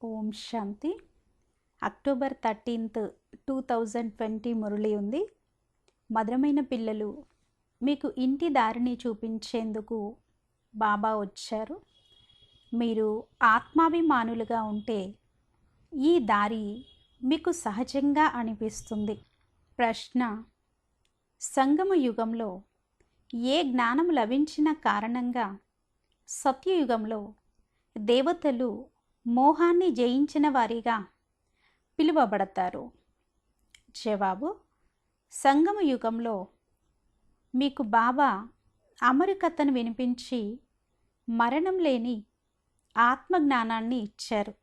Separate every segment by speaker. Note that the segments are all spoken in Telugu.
Speaker 1: ఓం శాంతి. అక్టోబర్ 13, 2020 మురళి ఉంది. మధురమైన పిల్లలు, మీకు ఇంటి దారిని చూపించేందుకు బాబా వచ్చారు. మీరు ఆత్మాభిమానులుగా ఉంటే ఈ దారి మీకు సహజంగా అనిపిస్తుంది. ప్రశ్న: సంగమ యుగంలో ఏ జ్ఞానం లభించిన కారణంగా సత్యయుగంలో దేవతలు మోహాన్ని జయించిన వారిగా పిలువబడతారు? జవాబు: సంగమ యుగంలో మీకు బాబా అమరికతను వినిపించి మరణం లేని ఆత్మజ్ఞానాన్ని ఇచ్చారు.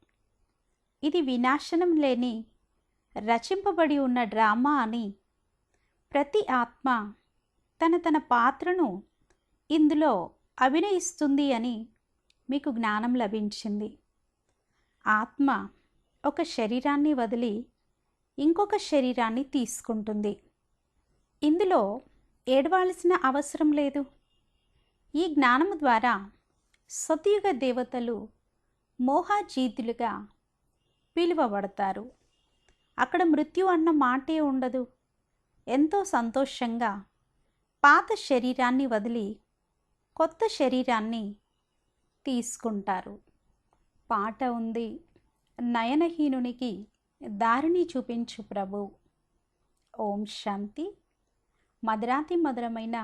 Speaker 1: ఇది వినాశనం లేని రచింపబడి ఉన్న డ్రామా అని ప్రతి ఆత్మ తన పాత్రను ఇందులో అభినయిస్తుంది అని మీకు జ్ఞానం లభించింది. ఆత్మ ఒక శరీరాన్ని వదిలి ఇంకొక శరీరాన్ని తీసుకుంటుంది. ఇందులో ఏడవాల్సిన అవసరం లేదు. ఈ జ్ఞానము ద్వారా సతయుగ దేవతలు మోహాజీతులుగా పిలువబడతారు. అక్కడ మృత్యు అన్న మాటే ఉండదు. ఎంతో సంతోషంగా పాత శరీరాన్ని వదిలి కొత్త శరీరాన్ని తీసుకుంటారు. పాట ఉంది: నయనహీనునికి దారిని చూపించు ప్రభు. ఓం శాంతి. మధురాతి మధురమైన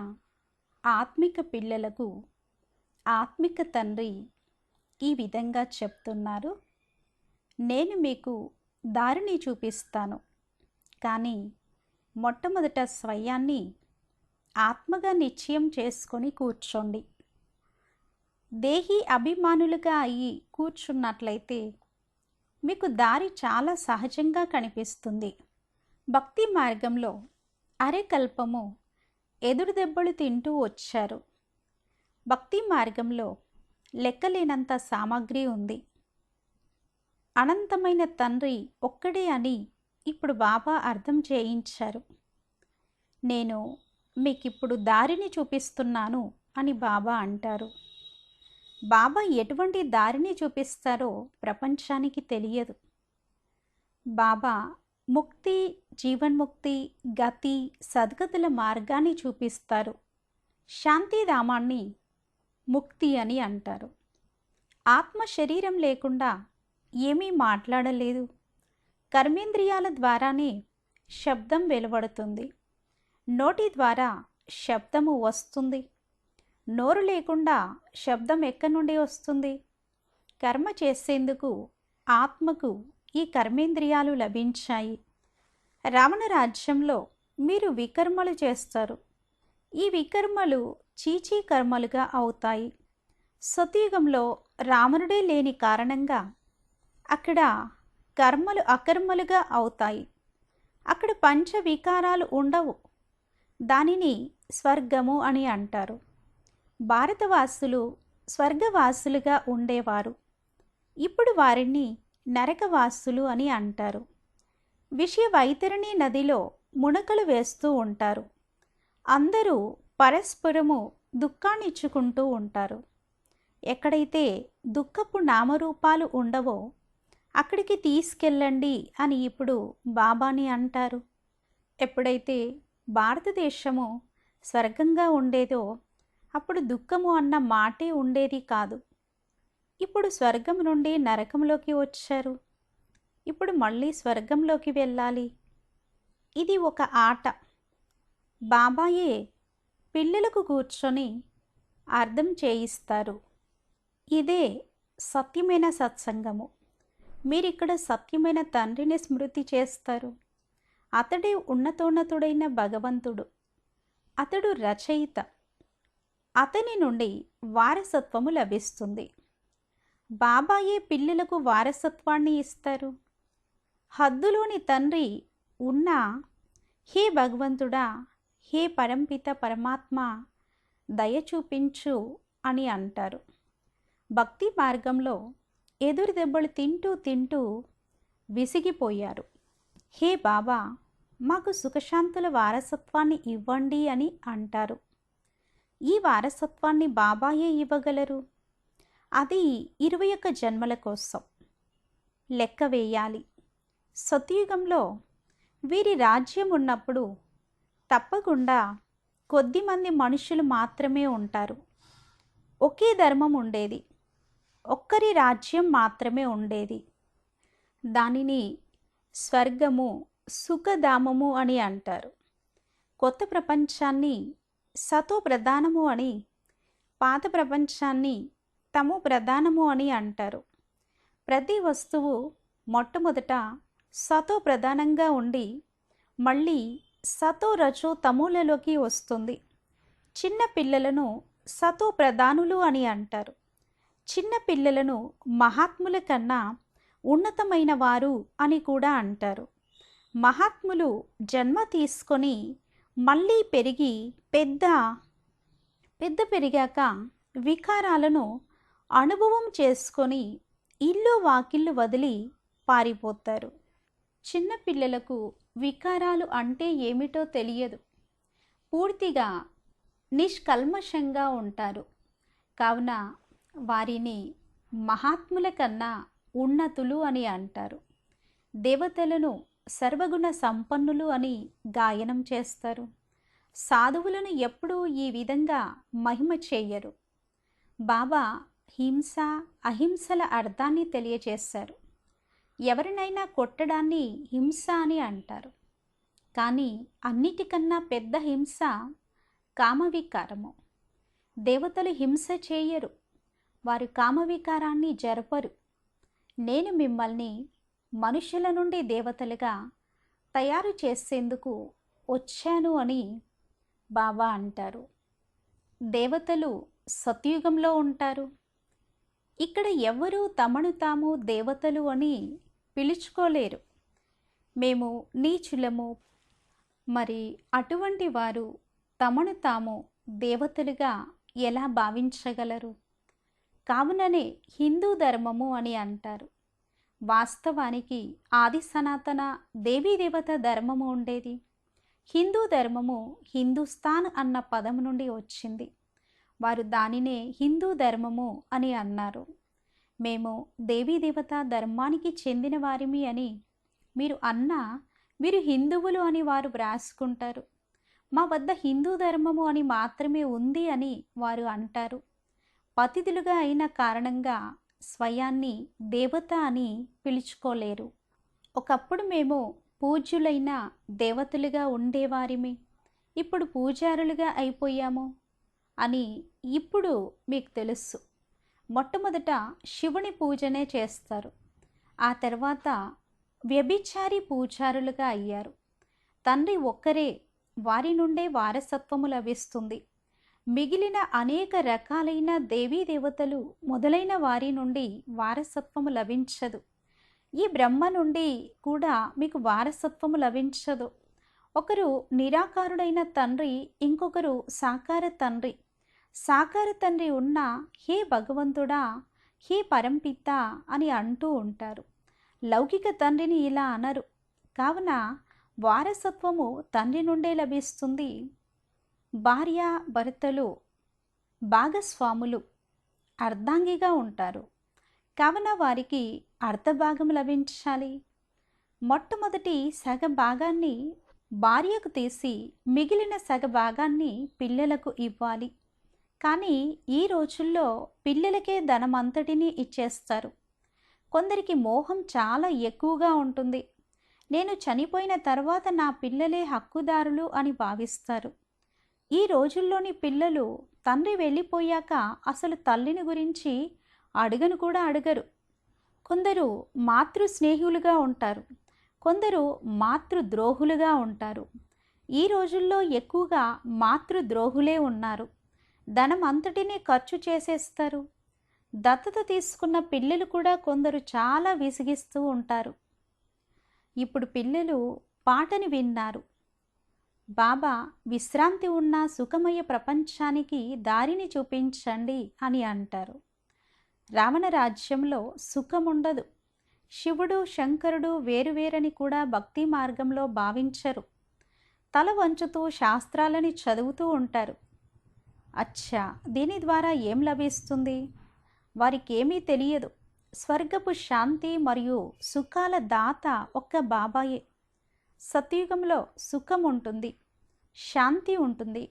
Speaker 1: ఆత్మిక పిల్లలకు ఆత్మిక తండ్రి ఈ విధంగా చెప్తున్నారు: నేను మీకు దారిని చూపిస్తాను, కానీ మొట్టమొదట స్వయాన్ని ఆత్మగా నిశ్చయం చేసుకొని కూర్చోండి. దేహి అభిమానులుగా అయి కూర్చున్నట్లయితే మీకు దారి చాలా సహజంగా కనిపిస్తుంది. భక్తి మార్గంలో అరెకల్పము ఎదురు దెబ్బలు తింటూ వచ్చారు. భక్తి మార్గంలో లెక్కలేనంత సామాగ్రి ఉంది. అనంతమైన తండ్రి ఒక్కడే అని ఇప్పుడు బాబా అర్థం చేయించారు. నేను మీకిప్పుడు దారిని చూపిస్తున్నాను అని బాబా అంటారు. బాబా ఎటువంటి దారిని చూపిస్తారో ప్రపంచానికి తెలియదు. బాబా ముక్తి, జీవన్ముక్తి, గతి, సద్గతుల మార్గాన్ని చూపిస్తారు. శాంతిధామాన్ని ముక్తి అని అంటారు. ఆత్మ శరీరం లేకుండా ఏమీ మాట్లాడలేదు. కర్మేంద్రియాల ద్వారానే శబ్దం వెలువడుతుంది. నోటి ద్వారా శబ్దము వస్తుంది. నోరు లేకుండా శబ్దం ఎక్కడి నుండి వస్తుంది? కర్మ చేసేందుకు ఆత్మకు ఈ కర్మేంద్రియాలు లభించాయి. రావణ రాజ్యంలో మీరు వికర్మలు చేస్తారు. ఈ వికర్మలు చీచీ కర్మలుగా అవుతాయి. సతయుగంలో రావణుడే లేని కారణంగా అక్కడ కర్మలు అకర్మలుగా అవుతాయి. అక్కడ పంచ వికారాలు ఉండవు. దానిని స్వర్గము అని అంటారు. భారతవాసులు స్వర్గవాసులుగా ఉండేవారు. ఇప్పుడు వారిని నరకవాసులు అని అంటారు. విషయ వైతరణి నదిలో మునకలు వేస్తూ ఉంటారు. అందరూ పరస్పరము దుఃఖాన్నిచ్చుకుంటూ ఉంటారు. ఎక్కడైతే దుఃఖపు నామరూపాలు ఉండవో అక్కడికి తీసుకెళ్ళండి అని ఇప్పుడు బాబాని అంటారు. ఎప్పుడైతే భారతదేశము స్వర్గంగా ఉండేదో అప్పుడు దుఃఖము అన్న మాటే ఉండేది కాదు. ఇప్పుడు స్వర్గం నుండి నరకంలోకి వచ్చారు. ఇప్పుడు మళ్ళీ స్వర్గంలోకి వెళ్ళాలి. ఇది ఒక ఆట. బాబాయే పిల్లలకు కూర్చొని అర్థం చేయిస్తారు. ఇదే సత్యమైన సత్సంగము. మీరిక్కడ సత్యమైన తండ్రిని స్మృతి చేస్తారు. అతడే ఉన్నతోన్నతుడైన భగవంతుడు. అతడు రచయిత. అతని నుండి వారసత్వము లభిస్తుంది. బాబాయే పిల్లలకు వారసత్వాన్ని ఇస్తారు. హద్దులోని తండ్రి ఉన్నా, హే భగవంతుడా, హే పరంపిత పరమాత్మ, దయ చూపించు అని అంటారు. భక్తి మార్గంలో ఎదురు దెబ్బలు తింటూ విసిగిపోయారు. హే బాబా, మాకు సుఖశాంతుల వారసత్వాన్ని ఇవ్వండి అని అంటారు. ఈ వారసత్వాన్ని బాబాయే ఇవ్వగలరు. అది 21 జన్మల కోసం. లెక్క వేయాలి. సత్యుగంలో వీరి రాజ్యం ఉన్నప్పుడు తప్పకుండా కొద్దిమంది మనుషులు మాత్రమే ఉంటారు. ఒకే ధర్మం ఉండేది. ఒక్కరి రాజ్యం మాత్రమే ఉండేది. దానిని స్వర్గము, సుఖధామము అని అంటారు. కొత్త ప్రపంచాన్ని సతో ప్రధానము అని, పాత ప్రపంచాన్ని తమో ప్రధానము అని అంటారు. ప్రతి వస్తువు మొట్టమొదట సతో ప్రధానంగా ఉండి మళ్ళీ సతో రజో తమోలలోకి వస్తుంది. చిన్న పిల్లలను సతో ప్రధానులు అని అంటారు. చిన్న పిల్లలను మహాత్ముల కన్నా ఉన్నతమైన వారు అని కూడా అంటారు. మహాత్ములు జన్మ తీసుకొని మళ్ళీ పెరిగి పెద్ద పెరిగాక వికారాలను అనుభవం చేసుకొని ఇల్లు వాకిళ్ళు వదిలి పారిపోతారు. చిన్నపిల్లలకు వికారాలు అంటే ఏమిటో తెలియదు. పూర్తిగా నిష్కల్మషంగా ఉంటారు. కావున వారిని మహాత్ముల కన్నా ఉన్నతులు అని అంటారు. దేవతలను సర్వగుణ సంపన్నులు అని గాయనం చేస్తారు. సాధువులను ఎప్పుడూ ఈ విధంగా మహిమ చేయరు. బాబా హింస, అహింసల అర్థాన్ని తెలియచేశారు. ఎవరినైనా కొట్టడాన్ని హింస అని అంటారు. కానీ అన్నిటికన్నా పెద్ద హింస కామవికారము. దేవతలు హింస చేయరు. వారు కామవికారాన్ని జరపరు. నేను మిమ్మల్ని మనుషుల నుండి దేవతలుగా తయారు చేసేందుకు వచ్చాను అని బాబా అంటారు. దేవతలు సత్యుగంలో ఉంటారు. ఇక్కడ ఎవ్వరూ తమను తాము దేవతలు అని పిలుచుకోలేరు. మేము నీచులము. మరి అటువంటి వారు తమను తాము దేవతలుగా ఎలా భావించగలరు? కావుననే హిందూ ధర్మము అని అంటారు. వాస్తవానికి ఆది సనాతన దేవీదేవత ధర్మము ఉండేది. హిందూ ధర్మము హిందుస్థాన్ అన్న పదం నుండి వచ్చింది. వారు దానినే హిందూ ధర్మము అని అన్నారు. మేము దేవీదేవత ధర్మానికి చెందిన వారిమి అని మీరు అన్నా మీరు హిందువులు అని వారు వ్రాసుకుంటారు. మా వద్ద హిందూ ధర్మము అని మాత్రమే ఉంది అని వారు అంటారు. పతితులుగా అయిన కారణంగా స్వయాన్ని దేవత అని పిలుచుకోలేరు. ఒకప్పుడు మేము పూజ్యులైన దేవతలుగా ఉండేవారిమి, ఇప్పుడు పూజారులుగా అయిపోయాము అని ఇప్పుడు మీకు తెలుసు. మొట్టమొదట శివుని పూజనే చేస్తారు. ఆ తర్వాత వ్యభిచారి పూజారులుగా అయ్యారు. తండ్రి ఒక్కరే, వారి నుండే వారసత్వము లభిస్తుంది. మిగిలిన అనేక రకాలైన దేవతలు మొదలైన వారి నుండి వారసత్వము లభించదు. ఈ బ్రహ్మ నుండి కూడా మీకు వారసత్వము లభించదు. ఒకరు నిరాకారుడైన తండ్రి, ఇంకొకరు సాకార తండ్రి. సాకార తండ్రి ఉన్న హే భగవంతుడా, హే పరంపిత అని అంటూ ఉంటారు. లౌకిక తండ్రిని ఇలా అనరు. కావున వారసత్వము తండ్రి నుండే లభిస్తుంది. భార్య భర్తలు భాగస్వాములు అర్ధాంగిగా ఉంటారు. కావున వారికి అర్ధభాగం లభించాలి. మొట్టమొదటి సగ భాగాన్ని భార్యకు తీసి మిగిలిన సగ భాగాన్ని పిల్లలకు ఇవ్వాలి. కానీ ఈ రోజుల్లో పిల్లలకే ధనమంతటిని ఇచ్చేస్తారు. కొందరికి మోహం చాలా ఎక్కువగా ఉంటుంది. నేను చనిపోయిన తర్వాత నా పిల్లలే హక్కుదారులు అని భావిస్తారు. ఈ రోజుల్లోని పిల్లలు తండ్రి వెళ్ళిపోయాక అసలు తల్లిని గురించి అడగను కూడా అడగరు. కొందరు మాతృ స్నేహితులుగా ఉంటారు, కొందరు మాతృద్రోహులుగా ఉంటారు. ఈ రోజుల్లో ఎక్కువగా మాతృద్రోహులే ఉన్నారు. ధనం అంతటినీ ఖర్చు చేసేస్తారు. దత్తత తీసుకున్న పిల్లలు కూడా కొందరు చాలా విసిగిస్తూ ఉంటారు. ఇప్పుడు పిల్లలు పాటని విన్నారు. బాబా విశ్రాంతి ఉన్న సుఖమయ ప్రపంచానికి దారిని చూపించండి అని అంటారు. రావణ రాజ్యంలో సుఖముండదు. శివుడు శంకరుడు వేరువేరని కూడా భక్తి మార్గంలో భావించరు. తల వంచుతూ శాస్త్రాలని చదువుతూ ఉంటారు. అచ్చా, దీని ద్వారా ఏం లభిస్తుంది? వారికి ఏమీ తెలియదు. స్వర్గపు శాంతి మరియు సుఖాల దాత ఒక్క బాబాయే. సత్యుగంలో సుఖం ఉంటుంది, శాంతి ఉంటుంది.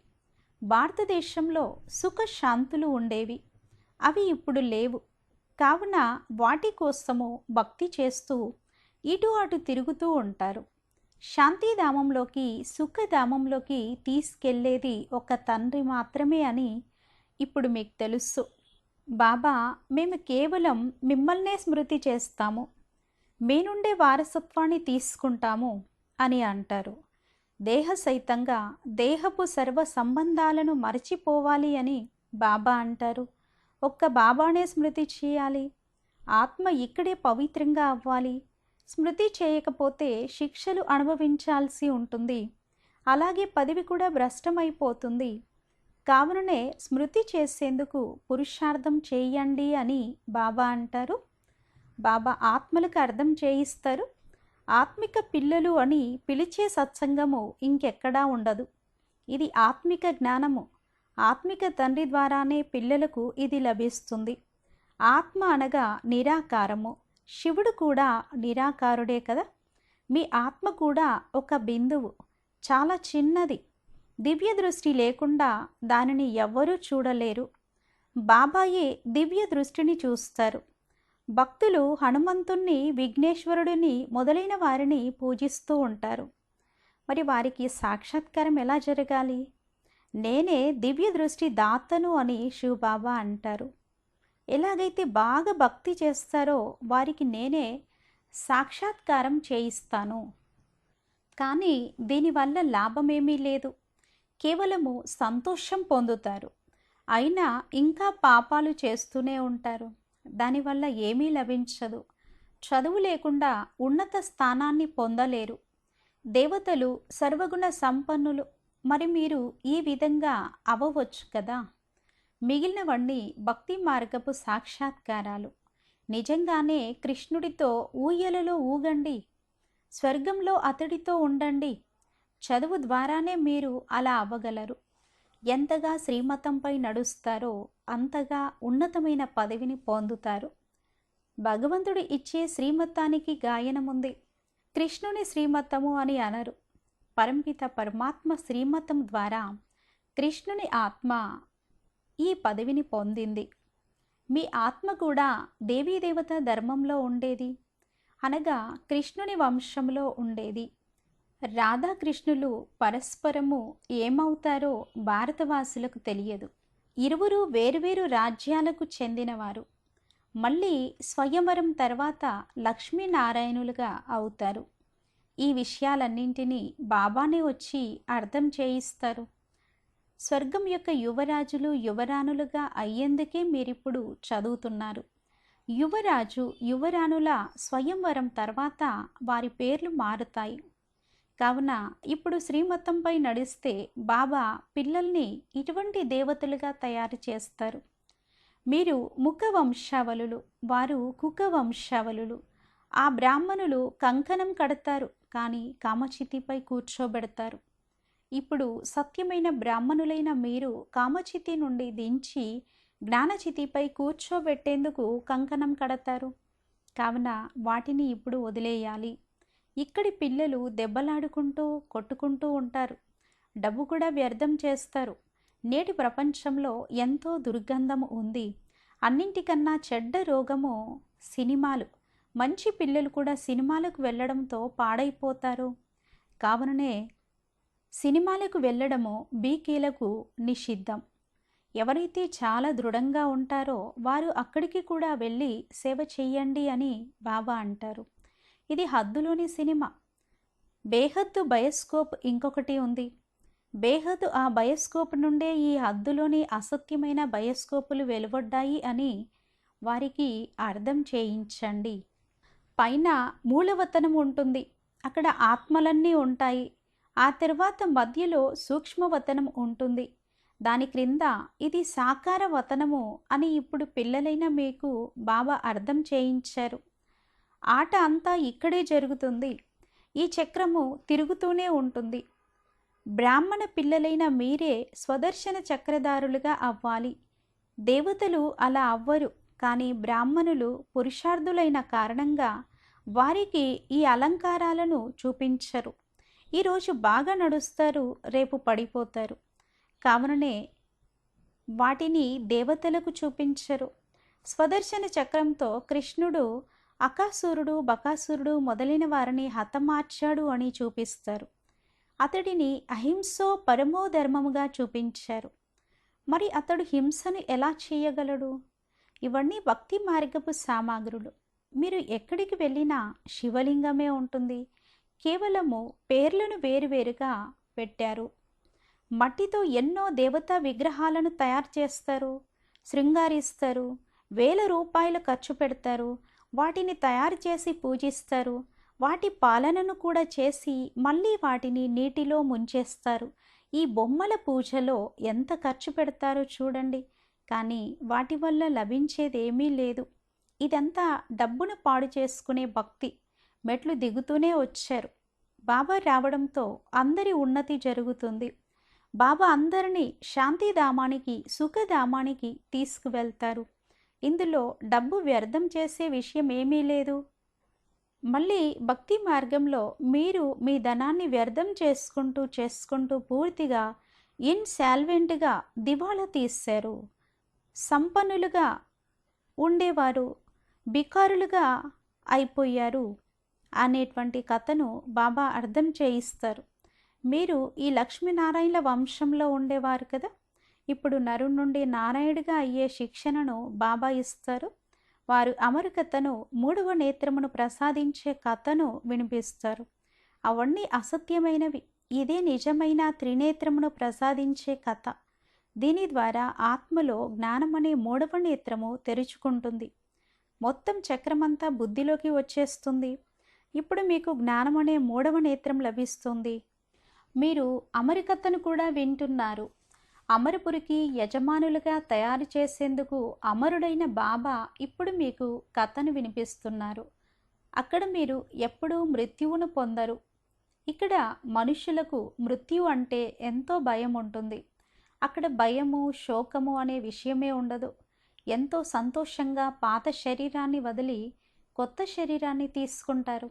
Speaker 1: భారతదేశంలో సుఖ శాంతులు ఉండేవి, అవి ఇప్పుడు లేవు. కావున వాటి కోసము భక్తి చేస్తూ ఇటు అటు తిరుగుతూ ఉంటారు. శాంతిధామంలోకి, సుఖధామంలోకి తీసుకెళ్లేది ఒక తండ్రి మాత్రమే అని ఇప్పుడు మీకు తెలుసు. బాబా, మేము కేవలం మిమ్మల్నే స్మృతి చేస్తాము, మీ నుండే వారసత్వాన్ని తీసుకుంటాము అని అంటారు. దేహ సహితంగా దేహపు సర్వ సంబంధాలను మరచిపోవాలి అని బాబా అంటారు. ఒక్క బాబానే స్మృతి చేయాలి. ఆత్మ ఇక్కడే పవిత్రంగా అవ్వాలి. స్మృతి చేయకపోతే శిక్షలు అనుభవించాల్సి ఉంటుంది. అలాగే పదవి కూడా భ్రష్టమైపోతుంది. కావుననే స్మృతి చేసేందుకు పురుషార్థం చేయండి అని బాబా అంటారు. బాబా ఆత్మలకు అర్థం చేయిస్తారు. ఆత్మిక పిల్లలు అని పిలిచే సత్సంగము ఇంకెక్కడా ఉండదు. ఇది ఆత్మిక జ్ఞానము. ఆత్మిక తండ్రి ద్వారానే పిల్లలకు ఇది లభిస్తుంది. ఆత్మ అనగా నిరాకారము. శివుడు కూడా నిరాకారుడే కదా. మీ ఆత్మ కూడా ఒక బిందువు, చాలా చిన్నది. దివ్య దృష్టి లేకుండా దానిని ఎవ్వరూ చూడలేరు. బాబాయే దివ్య దృష్టిని చూస్తారు. భక్తులు హనుమంతుణ్ణి, విఘ్నేశ్వరుడిని మొదలైన వారిని పూజిస్తూ ఉంటారు. మరి వారికి సాక్షాత్కారం ఎలా జరగాలి? నేనే దివ్య దృష్టి దాతను అని శివబాబా అంటారు. ఎలాగైతే బాగా భక్తి చేస్తారో వారికి నేనే సాక్షాత్కారం చేయిస్తాను. కానీ దీనివల్ల లాభమేమీ లేదు, కేవలము సంతోషం పొందుతారు. అయినా ఇంకా పాపాలు చేస్తూనే ఉంటారు. దానివల్ల ఏమీ లభించదు. చదువు లేకుండా ఉన్నత స్థానాన్ని పొందలేరు. దేవతలు సర్వగుణ సంపన్నులు. మరి మీరు ఈ విధంగా అవ్వవచ్చు కదా. మిగిలినవన్నీ భక్తి మార్గపు సాక్షాత్కారాలు. నిజంగానే కృష్ణుడితో ఊయలలో ఊగండి, స్వర్గంలో అతడితో ఉండండి. చదువు ద్వారానే మీరు అలా అవ్వగలరు. ఎంతగా శ్రీమతంపై నడుస్తారో అంతగా ఉన్నతమైన పదవిని పొందుతారు. భగవంతుడు ఇచ్చే శ్రీమతానికి గాయనముంది. కృష్ణుని శ్రీమతము అని అనరు. పరంపిత పరమాత్మ శ్రీమతం ద్వారా కృష్ణుని ఆత్మ ఈ పదవిని పొందింది. మీ ఆత్మ కూడా దేవీదేవత ధర్మంలో ఉండేది, అనగా కృష్ణుని వంశంలో ఉండేది. రాధాకృష్ణులు పరస్పరము ఏమవుతారో భారతవాసులకు తెలియదు. ఇరువురు వేరువేరు రాజ్యాలకు చెందినవారు. మళ్ళీ స్వయంవరం తర్వాత లక్ష్మీనారాయణులుగా అవుతారు. ఈ విషయాలన్నింటినీ బాబానే వచ్చి అర్థం చేయిస్తారు. స్వర్గం యొక్క యువరాజులు, యువరాణులుగా అయ్యేందుకే మీరిప్పుడు చదువుతున్నారు. యువరాజు, యువరాణుల స్వయంవరం తర్వాత వారి పేర్లు మారుతాయి. కావున ఇప్పుడు శ్రీమతంపై నడిస్తే బాబా పిల్లల్ని ఇటువంటి దేవతలుగా తయారు చేస్తారు. మీరు ముఖ వంశావళులు, వారు కుక వంశావళులు. ఆ బ్రాహ్మణులు కంకణం కడతారు, కానీ కామచితిపై కూర్చోబెడతారు. ఇప్పుడు సత్యమైన బ్రాహ్మణులైన మీరు కామచితి నుండి దించి జ్ఞానచితిపై కూర్చోబెట్టేందుకు కంకణం కడతారు. కావున వాటిని ఇప్పుడు వదిలేయాలి. ఇక్కడి పిల్లలు దెబ్బలాడుకుంటూ కొట్టుకుంటూ ఉంటారు. డబ్బు కూడా వ్యర్థం చేస్తారు. నేటి ప్రపంచంలో ఎంతో దుర్గంధం ఉంది. అన్నింటికన్నా చెడ్డ రోగము సినిమాలు. మంచి పిల్లలు కూడా సినిమాలకు వెళ్ళడంతో పాడైపోతారు. కావుననే సినిమాలకు వెళ్ళడము బీకీలకు నిషిద్ధం. ఎవరైతే చాలా దృఢంగా ఉంటారో వారు అక్కడికి కూడా వెళ్ళి సేవ చెయ్యండి అని బాబా అంటారు. ఇది హద్దులోని సినిమా. బేహద్దు బయోస్కోప్ ఇంకొకటి ఉంది. బేహద్దు ఆ బయోస్కోప్ నుండే ఈ హద్దులోని అసత్యమైన బయోస్కోపులు వెలువడ్డాయి అని వారికి అర్థం చేయించండి. పైన మూలవతనం ఉంటుంది, అక్కడ ఆత్మలన్నీ ఉంటాయి. ఆ తర్వాత మధ్యలో సూక్ష్మవతనం ఉంటుంది. దాని క్రింద ఇది సాకార వతనము అని ఇప్పుడు పిల్లలైన మీకు బాబా అర్థం చేయించారు. ఆట అంతా ఇక్కడే జరుగుతుంది. ఈ చక్రము తిరుగుతూనే ఉంటుంది. బ్రాహ్మణ పిల్లలైన మీరే స్వదర్శన చక్రధారులుగా అవ్వాలి. దేవతలు అలా అవ్వరు, కానీ బ్రాహ్మణులు పురుషార్థులైన కారణంగా వారికి ఈ అలంకారాలను చూపించరు. ఈరోజు బాగా నడుస్తారు, రేపు పడిపోతారు. కావుననే వాటిని దేవతలకు చూపించరు. స్వదర్శన చక్రంతో కృష్ణుడు అకాసురుడు, బకాసురుడు మొదలైన వారిని హతమార్చాడు అని చూపిస్తారు. అతడిని అహింసో పరమో ధర్మముగా చూపించారు. మరి అతడు హింసను ఎలా చేయగలడు? ఇవన్నీ భక్తి మార్గపు సామాగ్రులు. మీరు ఎక్కడికి వెళ్ళినా శివలింగమే ఉంటుంది. కేవలము పేర్లను వేరువేరుగా పెట్టారు. మట్టితో ఎన్నో దేవతా విగ్రహాలను తయారు చేస్తారు, శృంగారిస్తారు, వేల రూపాయలు ఖర్చు పెడతారు, వాటిని తయారు చేసి పూజిస్తారు. వాటి పాలనను కూడా చేసి మళ్ళీ వాటిని నీటిలో ముంచేస్తారు. ఈ బొమ్మల పూజలో ఎంత ఖర్చు పెడతారో చూడండి. కానీ వాటి వల్ల లభించేది ఏమీ లేదు. ఇదంతా డబ్బును పాడు చేసుకునే భక్తి. మెట్లు దిగుతూనే వచ్చారు. బాబా రావడంతో అందరి ఉన్నతి జరుగుతుంది. బాబా అందరినీ శాంతిధామానికి, సుఖధామానికి తీసుకువెళ్తారు. ఇందులో డబ్బు వ్యర్థం చేసే విషయం ఏమీ లేదు. మళ్ళీ భక్తి మార్గంలో మీరు మీ ధనాన్ని వ్యర్థం చేసుకుంటూ పూర్తిగా ఇన్సాల్వెంట్గా దివాళా తీశారు. సంపన్నులుగా ఉండేవారు బికారులుగా అయిపోయారు అనేటువంటి కథను బాబా అర్థం చేయిస్తారు. మీరు ఈ లక్ష్మీనారాయణ వంశంలో ఉండేవారు కదా, ఇప్పుడు నరు నుండి నారాయణుడిగా అయ్యే శిక్షణను బాబా ఇస్తారు. వారు అమరకథను, మూడవ నేత్రమును ప్రసాదించే కథను వినిపిస్తారు. అవన్నీ అసత్యమైనవి. ఇదే నిజమైన త్రినేత్రమును ప్రసాదించే కథ. దీని ద్వారా ఆత్మలో జ్ఞానమనే మూడవ నేత్రము తెరుచుకుంటుంది. మొత్తం చక్రమంతా బుద్ధిలోకి వచ్చేస్తుంది. ఇప్పుడు మీకు జ్ఞానమనే మూడవ నేత్రం లభిస్తుంది. మీరు అమరికథను కూడా వింటున్నారు. అమరపురికి యజమానులుగా తయారు చేసేందుకు అమరుడైన బాబా ఇప్పుడు మీకు కథను వినిపిస్తున్నారు. అక్కడ మీరు ఎప్పుడూ మృత్యువును పొందరు. ఇక్కడ మనుషులకు మృత్యు అంటే ఎంతో భయం ఉంటుంది. అక్కడ భయము, శోకము అనే విషయమే ఉండదు. ఎంతో సంతోషంగా పాత శరీరాన్ని వదిలి కొత్త శరీరాన్ని తీసుకుంటారు.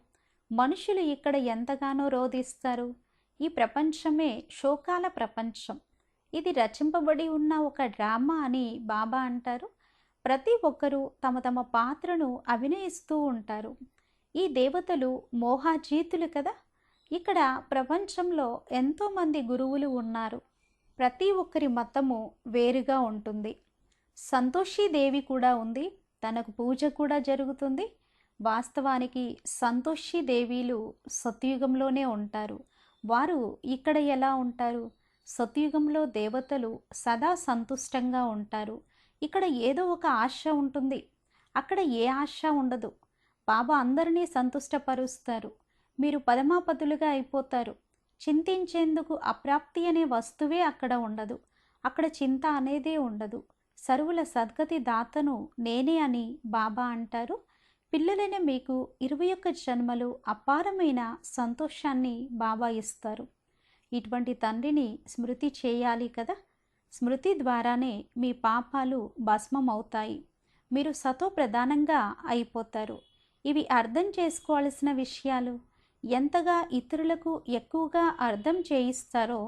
Speaker 1: మనుషులు ఇక్కడ ఎంతగానో రోధిస్తారు. ఈ ప్రపంచమే శోకాల ప్రపంచం. ఇది రచింపబడి ఉన్న ఒక డ్రామా అని బాబా అంటారు. ప్రతి ఒక్కరూ తమ తమ పాత్రను అభినయిస్తూ ఉంటారు. ఈ దేవతలు మోహాజీతులు కదా. ఇక్కడ ప్రపంచంలో ఎంతోమంది గురువులు ఉన్నారు. ప్రతి ఒక్కరి మతము వేరుగా ఉంటుంది. సంతోషీదేవి కూడా ఉంది. తనకు పూజ కూడా జరుగుతుంది. వాస్తవానికి సంతోషీదేవీలు సత్యుగంలోనే ఉంటారు. వారు ఇక్కడ ఎలా ఉంటారు? సత్యుగంలో దేవతలు సదా సంతుష్టంగా ఉంటారు. ఇక్కడ ఏదో ఒక ఆశ ఉంటుంది, అక్కడ ఏ ఆశ ఉండదు. బాబా అందరినీ సంతుష్టపరుస్తారు. మీరు పరమాపదులుగా అయిపోతారు. చింతించేందుకు అప్రాప్తి అనే వస్తువే అక్కడ ఉండదు. అక్కడ చింత అనేదే ఉండదు. సర్వుల సద్గతి దాతను నేనే అని బాబా అంటారు. పిల్లలైన మీకు 21 జన్మలు అపారమైన సంతోషాన్ని బాబా ఇస్తారు. ఇటువంటి తండ్రిని స్మృతి చేయాలి కదా. స్మృతి ద్వారానే మీ పాపాలు భస్మం అవుతాయి. మీరు సతో ప్రధానంగా అయిపోతారు. ఇవి అర్థం చేసుకోవాల్సిన విషయాలు. ఎంతగా ఇతరులకు ఎక్కువగా అర్థం చేయిస్తారో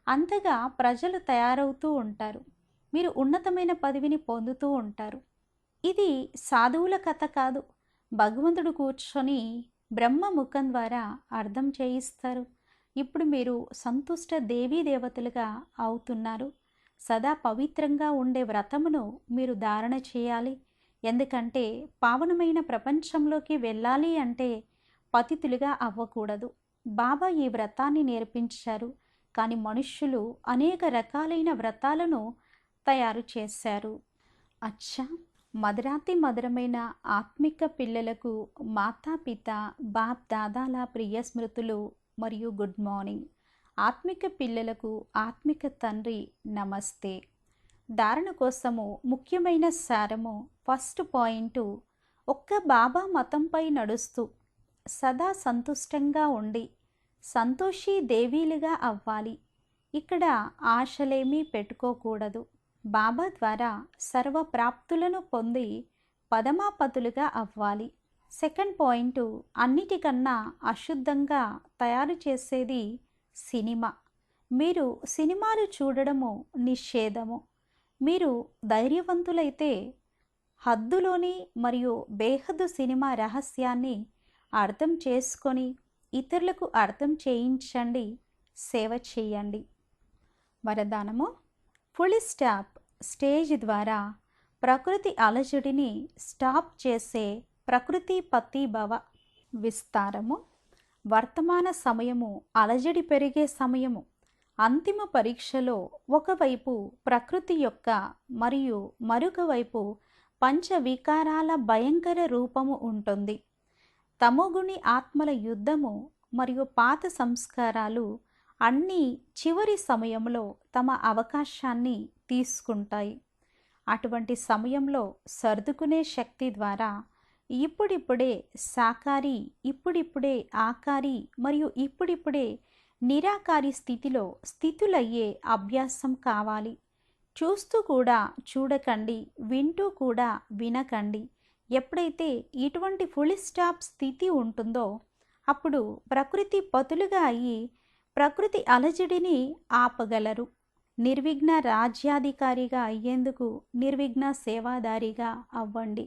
Speaker 1: అంతగా ప్రజలు తయారవుతూ ఉంటారు. మీరు ఉన్నతమైన పదవిని పొందుతూ ఉంటారు. ఇది సాధువుల కథ కాదు. భగవంతుడు కూర్చొని బ్రహ్మ ముఖం ద్వారా అర్థం చేయిస్తారు. ఇప్పుడు మీరు సంతుష్ట దేవీ దేవతలుగా అవుతున్నారు. సదా పవిత్రంగా ఉండే వ్రతమును మీరు ధారణ చేయాలి. ఎందుకంటే పావనమైన ప్రపంచంలోకి వెళ్ళాలి అంటే పతితులుగా అవ్వకూడదు. బాబా ఈ వ్రతాన్ని నేర్పించారు. కానీ మనుష్యులు అనేక రకాలైన వ్రతాలను తయారు చేశారు. అచ్చా, మధురాతి మధురమైన ఆత్మిక పిల్లలకు మాతాపిత బాప్ దాదాల ప్రియ స్మృతులు మరియు గుడ్ మార్నింగ్. ఆత్మిక పిల్లలకు ఆత్మిక తండ్రి నమస్తే. ధారణ కోసము ముఖ్యమైన సారము. ఫస్ట్ పాయింట్, ఒక్క బాబా మతంపై నడుస్తూ సదా సంతుష్టంగా ఉండి సంతోషీ దేవీలుగా అవ్వాలి. ఇక్కడ ఆశలేమీ పెట్టుకోకూడదు. బాబా ద్వారా సర్వ ప్రాప్తులను పొంది పదమాపతులుగా అవ్వాలి. సెకండ్ పాయింట్, అన్నిటికన్నా అశుద్ధంగా తయారు చేసేది సినిమా. మీరు సినిమాలు చూడడము నిషేధము. మీరు ధైర్యవంతులైతే హద్దులోని మరియు బేహద్దు సినిమా రహస్యాన్ని అర్థం చేసుకొని ఇతరులకు అర్థం చేయించండి, సేవ చేయండి. వరదానము: ఫుల్ స్టాప్ స్టేజ్ ద్వారా ప్రకృతి అలజడిని స్టాప్ చేసే ప్రకృతి పతి భవ. విస్తారము: వర్తమాన సమయము అలజడి పెరిగే సమయము. అంతిమ పరీక్షలో ఒకవైపు ప్రకృతి యొక్క మరియు మరొక వైపు పంచవికారాల భయంకర రూపము ఉంటుంది. తమోగుణి ఆత్మల యుద్ధము మరియు పాత సంస్కారాలు అన్నీ చివరి సమయంలో తమ అవకాశాన్ని తీసుకుంటాయి. అటువంటి సమయంలో సర్దుకునే శక్తి ద్వారా ఇప్పుడిప్పుడే సాకారి, ఇప్పుడిప్పుడే ఆకారి మరియు ఇప్పుడిప్పుడే నిరాకారి స్థితులయ్యే అభ్యాసం కావాలి. చూస్తూ కూడా చూడకండి, వింటూ కూడా వినకండి. ఎప్పుడైతే ఇటువంటి ఫుల్ స్టాప్ స్థితి ఉంటుందో అప్పుడు ప్రకృతి పతులుగా అయ్యి ప్రకృతి అలజడిని ఆపగలరు. నిర్విఘ్న రాజ్యాధికారిగా అయ్యేందుకు నిర్విఘ్న సేవాదారిగా అవ్వండి.